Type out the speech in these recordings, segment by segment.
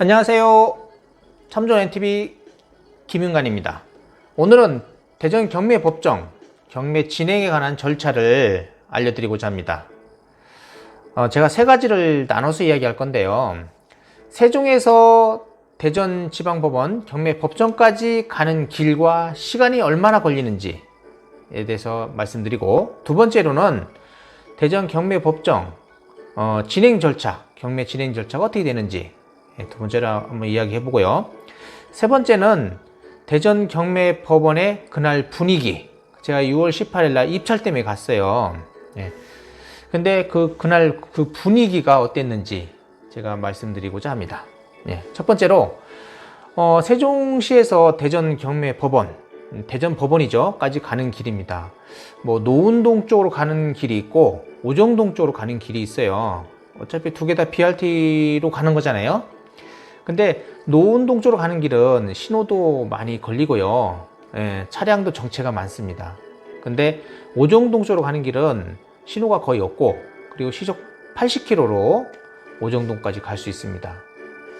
안녕하세요. 참좋은 NTV 김윤관입니다. 오늘은 대전 경매 법정 경매 진행에 관한 절차를 알려드리고자 합니다. 제가 세 가지를 나눠서 이야기할 건데요. 세종에서 대전지방법원 경매 법정까지 가는 길과 시간이 얼마나 걸리는지에 대해서 말씀드리고, 두 번째로는 대전 경매 법정 진행 절차, 경매 진행 절차가 어떻게 되는지 두 번째로 한번 이야기해 보고요. 세 번째는 대전 경매 법원의 그날 분위기. 제가 6월 18일 날 입찰 때문에 갔어요. 근데 그날 그 분위기가 어땠는지 제가 말씀드리고자 합니다. 첫 번째로 세종시에서 대전 경매 법원, 대전 법원이죠, 까지 가는 길입니다. 노은동 쪽으로 가는 길이 있고 오정동 쪽으로 가는 길이 있어요. 어차피 두 개 다 BRT로 가는 거잖아요. 근데 노은동 쪽으로 가는 길은 신호도 많이 걸리고요. 차량도 정체가 많습니다. 근데 오정동 쪽으로 가는 길은 신호가 거의 없고, 그리고 시속 80km로 오정동까지 갈 수 있습니다.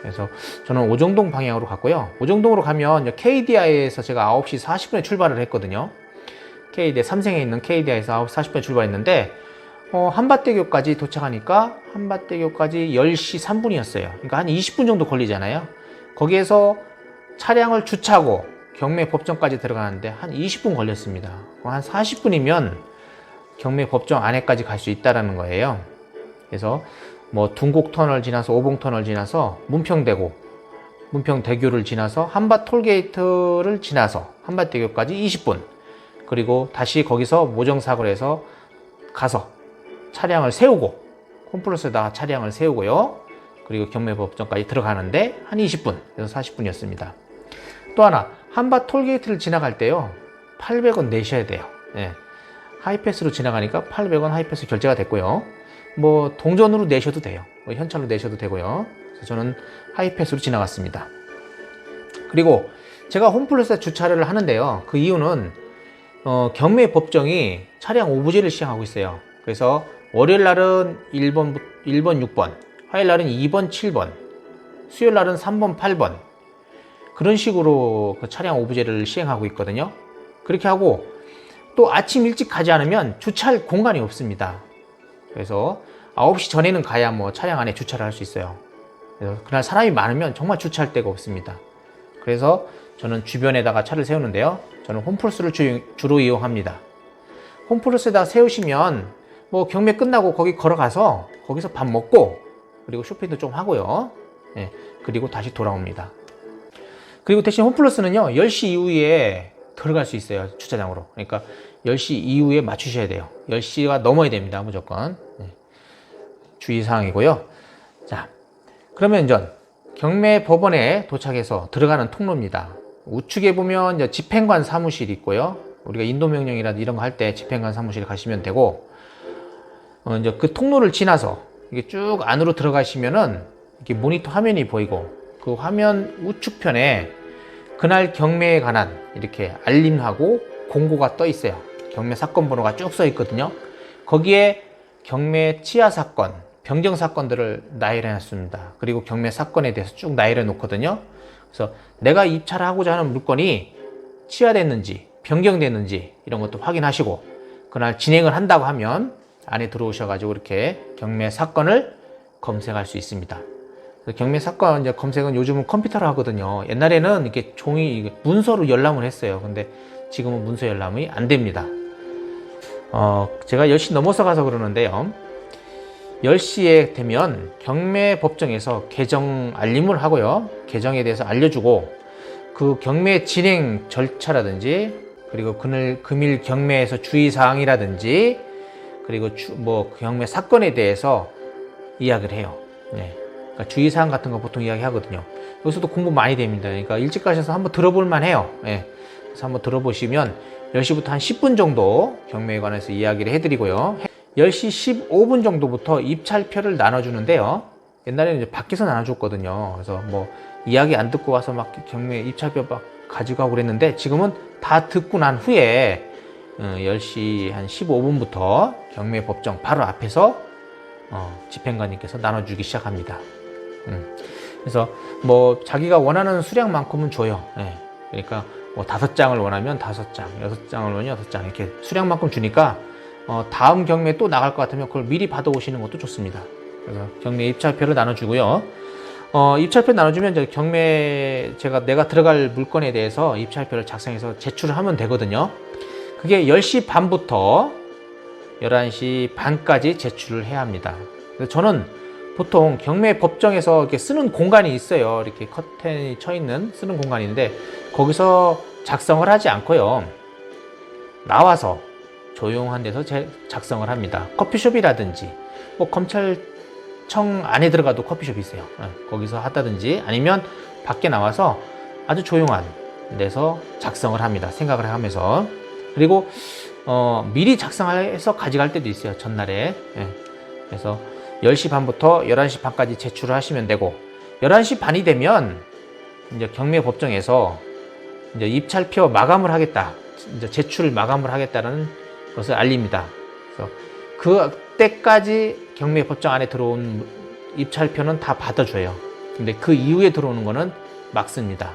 그래서 저는 오정동 방향으로 갔고요. 오정동으로 가면 KDI에서 제가 9시 40분에 출발을 했거든요. KDI, 삼성에 있는 KDI에서 9시 40분에 출발했는데 한밭대교까지 도착하니까 한밭대교까지 10시 3분이었어요. 그러니까 한 20분 정도 걸리잖아요. 거기에서 차량을 주차하고 경매 법정까지 들어가는데 한 20분 걸렸습니다. 한 40분이면 경매 법정 안에까지 갈 수 있다는 거예요. 그래서 둔곡터널 지나서 오봉터널 지나서 문평대교를 지나서 한밭 톨게이트를 지나서 한밭대교까지 20분, 그리고 다시 거기서 모정사거리를 해서 가서 차량을 세우고, 홈플러스에다가 차량을 세우고요. 그리고 경매법정까지 들어가는데 한 20분, 그래서 40분이었습니다. 또 하나, 한밭 톨게이트를 지나갈 때요, 800원 내셔야 돼요. 하이패스로 지나가니까 800원 하이패스 결제가 됐고요. 동전으로 내셔도 돼요. 현찰로 내셔도 되고요. 그래서 저는 하이패스로 지나갔습니다. 그리고 제가 홈플러스에 주차를 하는데요, 그 이유는 경매 법정이 차량 오부제를 시행하고 있어요. 그래서 월요일 날은 1번 6번, 화요일 날은 2번 7번, 수요일 날은 3번 8번, 그런 식으로 그 차량 오부제를 시행하고 있거든요. 그렇게 하고 또 아침 일찍 가지 않으면 주차할 공간이 없습니다. 그래서 9시 전에는 가야 차량 안에 주차를 할 수 있어요. 그래서 그날 사람이 많으면 정말 주차할 데가 없습니다. 그래서 저는 주변에다가 차를 세우는데요, 저는 홈플러스를 주로 이용합니다. 홈플러스에다 세우시면 경매 끝나고 거기 걸어가서 거기서 밥 먹고, 그리고 쇼핑도 좀 하고요. 그리고 다시 돌아옵니다. 그리고 대신 홈플러스는요, 10시 이후에 들어갈 수 있어요, 주차장으로. 그러니까 10시 이후에 맞추셔야 돼요. 10시가 넘어야 됩니다, 무조건. 주의사항이고요. 자, 그러면 이제 경매 법원에 도착해서 들어가는 통로입니다. 우측에 보면 이제 집행관 사무실이 있고요. 우리가 인도명령이라든지 이런 거 할 때 집행관 사무실 가시면 되고, 이제 그 통로를 지나서 이게 쭉 안으로 들어가시면은 이렇게 모니터 화면이 보이고, 그 화면 우측편에 그날 경매에 관한 이렇게 알림하고 공고가 떠 있어요. 경매 사건 번호가 쭉 써 있거든요. 거기에 경매 치하 사건, 변경 사건들을 나열해 놨습니다. 그리고 경매 사건에 대해서 쭉 나열해 놓거든요. 그래서 내가 입찰을 하고자 하는 물건이 치하됐는지 변경됐는지 이런 것도 확인하시고, 그날 진행을 한다고 하면 안에 들어오셔가지고 이렇게 경매 사건을 검색할 수 있습니다. 경매 사건 이제 검색은 요즘은 컴퓨터로 하거든요. 옛날에는 이렇게 종이 문서로 열람을 했어요. 근데 지금은 문서 열람이 안 됩니다. 제가 10시 넘어서 가서 그러는데요, 10시에 되면 경매 법정에서 개정 알림을 하고요, 개정에 대해서 알려주고, 그 경매 진행 절차라든지, 그리고 금일 경매에서 주의사항이라든지, 그리고 경매 사건에 대해서 이야기를 해요. 그러니까 주의사항 같은 거 보통 이야기 하거든요. 여기서도 공부 많이 됩니다. 그러니까 일찍 가셔서 한번 들어볼 만해요. 그래서 한번 들어보시면 10시부터 한 10분 정도 경매에 관해서 이야기를 해드리고요. 10시 15분 정도부터 입찰표를 나눠주는데요, 옛날에는 이제 밖에서 나눠줬거든요. 그래서 이야기 안 듣고 와서 막 경매 입찰표 막 가지고 가고 그랬는데, 지금은 다 듣고 난 후에 10시 한 15분부터 경매 법정 바로 앞에서 집행관님께서 나눠주기 시작합니다. 그래서 뭐 자기가 원하는 수량만큼은 줘요. 예. 그러니까 뭐 5장을 원하면 5장, 6장을 원하면 6장 이렇게 수량만큼 주니까 다음 경매에 또 나갈 것 같으면 그걸 미리 받아오시는 것도 좋습니다. 그래서 경매 입찰표를 나눠주고요. 입찰표 나눠주면 이제 경매 내가 들어갈 물건에 대해서 입찰표를 작성해서 제출을 하면 되거든요. 그게 10시 반부터 11시 반까지 제출을 해야 합니다. 그래서 저는 보통 경매 법정에서 이렇게 쓰는 공간이 있어요. 이렇게 커튼이 쳐 있는 쓰는 공간인데 거기서 작성을 하지 않고요. 나와서 조용한 데서 작성을 합니다. 커피숍이라든지 뭐 검찰청 안에 들어가도 커피숍이 있어요. 거기서 하다든지 아니면 밖에 나와서 아주 조용한 데서 작성을 합니다. 생각을 하면서. 그리고 미리 작성해서 가져갈 때도 있어요. 전날에. 그래서 10시 반부터 11시 반까지 제출을 하시면 되고 11시 반이 되면 이제 경매 법정에서 이제 입찰표 마감을 하겠다. 이제 제출 마감을 하겠다는 것을 알립니다. 그래서 그때까지 경매 법정 안에 들어온 입찰표는 다 받아줘요. 근데 그 이후에 들어오는 거는 막습니다.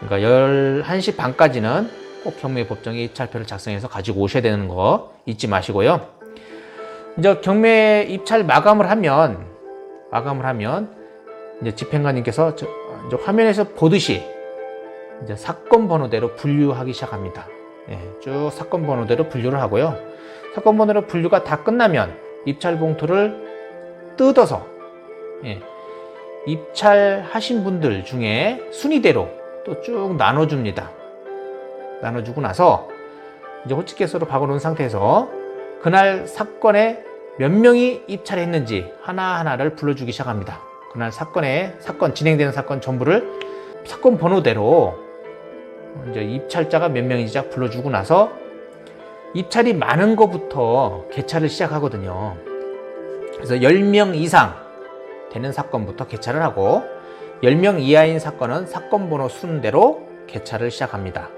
그러니까 11시 반까지는 꼭 경매 법정에 입찰표를 작성해서 가지고 오셔야 되는 거 잊지 마시고요. 이제 경매 입찰 마감을 하면 이제 집행관님께서 이제 화면에서 보듯이 이제 사건 번호대로 분류하기 시작합니다. 쭉 사건 번호대로 분류를 하고요. 사건 번호대로 분류가 다 끝나면 입찰 봉투를 뜯어서 입찰하신 분들 중에 순위대로 또 쭉 나눠줍니다. 나눠주고 나서 이제 호치케이스로 박아놓은 상태에서 그날 사건에 몇 명이 입찰했는지 하나하나를 불러주기 시작합니다. 그날 진행되는 사건 전부를 사건 번호대로 이제 입찰자가 몇 명인지 불러주고 나서 입찰이 많은 것부터 개찰을 시작하거든요. 그래서 10명 이상 되는 사건부터 개찰을 하고 10명 이하인 사건은 사건 번호 순대로 개찰을 시작합니다.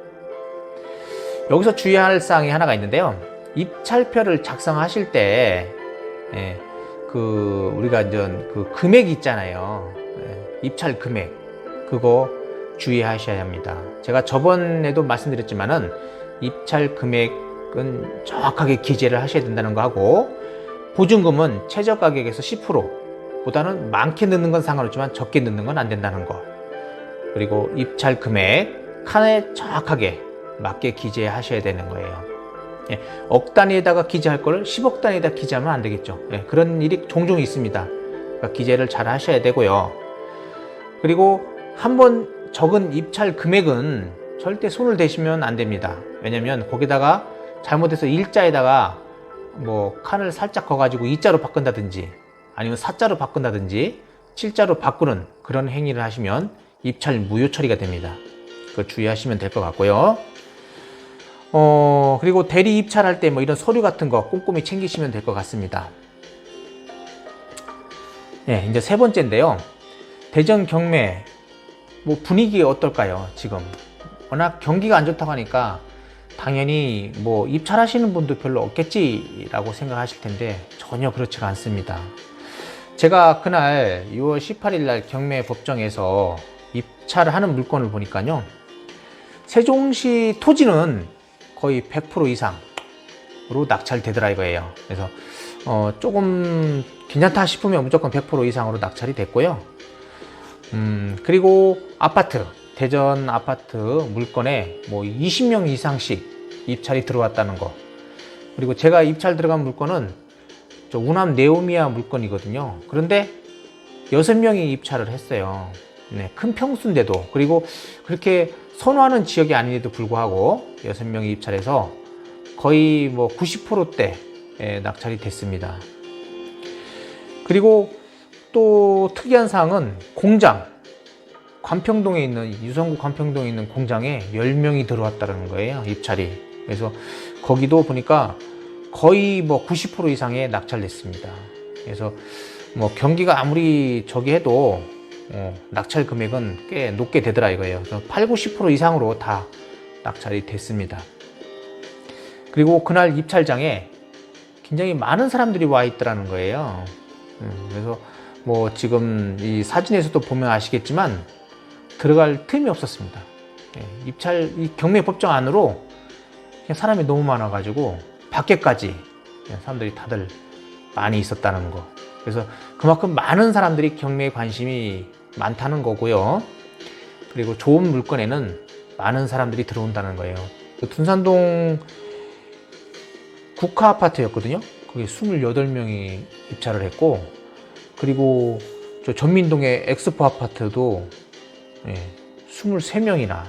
여기서 주의할 사항이 하나가 있는데요. 입찰표를 작성하실 때 우리가 이제 그 금액이 있잖아요. 입찰 금액 그거 주의하셔야 합니다. 제가 저번에도 말씀드렸지만은 입찰 금액은 정확하게 기재를 하셔야 된다는 거 하고 보증금은 최저 가격에서 10%보다는 많게 넣는 건 상관없지만 적게 넣는 건 안 된다는 거. 그리고 입찰 금액 칸에 정확하게 맞게 기재하셔야 되는 거예요. 억 단위에다가 기재할 걸 10억 단위에다 기재하면 안 되겠죠. 그런 일이 종종 있습니다. 그러니까 기재를 잘 하셔야 되고요. 그리고 한번 적은 입찰 금액은 절대 손을 대시면 안 됩니다. 왜냐면 거기다가 잘못해서 일자에다가 뭐 칸을 살짝 거가지고 2자로 바꾼다든지 아니면 4자로 바꾼다든지 7자로 바꾸는 그런 행위를 하시면 입찰 무효 처리가 됩니다. 그거 주의하시면 될 것 같고요. 그리고 대리 입찰할 때 뭐 이런 서류 같은 거 꼼꼼히 챙기시면 될 것 같습니다. 이제 세 번째인데요. 대전 경매 뭐 분위기가 어떨까요? 지금 워낙 경기가 안 좋다고 하니까 당연히 뭐 입찰하시는 분도 별로 없겠지라고 생각하실 텐데 전혀 그렇지가 않습니다. 제가 그날 6월 18일 날 경매 법정에서 입찰을 하는 물건을 보니까요. 세종시 토지는 거의 100% 이상으로 낙찰되더라 이거예요. 그래서 조금 괜찮다 싶으면 무조건 100% 이상으로 낙찰이 됐고요. 그리고 대전 아파트 물건에 뭐 20명 이상씩 입찰이 들어왔다는 거. 그리고 제가 입찰 들어간 물건은 저 우남 네오미아 물건이거든요. 그런데 6명이 입찰을 했어요. 큰 평수인데도. 그리고 그렇게 선호하는 지역이 아닌데도 불구하고 6명이 입찰해서 거의 뭐 90%대 낙찰이 됐습니다. 그리고 또 특이한 사항은 공장, 유성구 관평동에 있는 공장에 10명이 들어왔다는 거예요, 입찰이. 그래서 거기도 보니까 거의 뭐 90% 이상의 낙찰됐습니다. 그래서 뭐 경기가 아무리 저기 해도 낙찰 금액은 꽤 높게 되더라 이거예요. 그래서 80-90% 이상으로 다 낙찰이 됐습니다. 그리고 그날 입찰장에 굉장히 많은 사람들이 와 있더라는 거예요. 그래서 뭐 지금 이 사진에서도 보면 아시겠지만 들어갈 틈이 없었습니다. 입찰 이 경매법정 안으로 그냥 사람이 너무 많아가지고 밖에까지 사람들이 다들 많이 있었다는 거. 그래서 그만큼 많은 사람들이 경매에 관심이 많다는 거고요. 그리고 좋은 물건에는 많은 사람들이 들어온다는 거예요. 둔산동 국가 아파트였거든요. 거기 28명이 입찰을 했고, 그리고 저 전민동의 엑스포 아파트도 23명이나,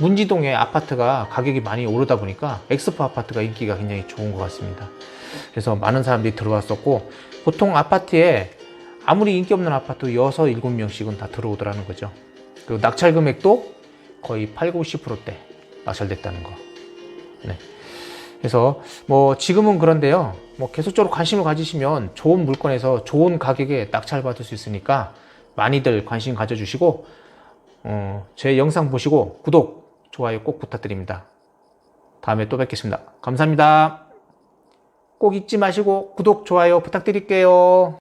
문지동의 아파트가 가격이 많이 오르다 보니까 엑스포 아파트가 인기가 굉장히 좋은 것 같습니다. 그래서 많은 사람들이 들어왔었고, 보통 아파트에 아무리 인기 없는 아파트 6, 7명씩은 다 들어오더라는 거죠. 그리고 낙찰 금액도 거의 8, 90%대 낙찰됐다는 거. 네. 그래서 뭐 지금은 그런데요, 뭐 계속적으로 관심을 가지시면 좋은 물건에서 좋은 가격에 낙찰 받을 수 있으니까 많이들 관심 가져주시고, 제 영상 보시고 구독, 좋아요 꼭 부탁드립니다. 다음에 또 뵙겠습니다. 감사합니다. 꼭 잊지 마시고 구독, 좋아요 부탁드릴게요.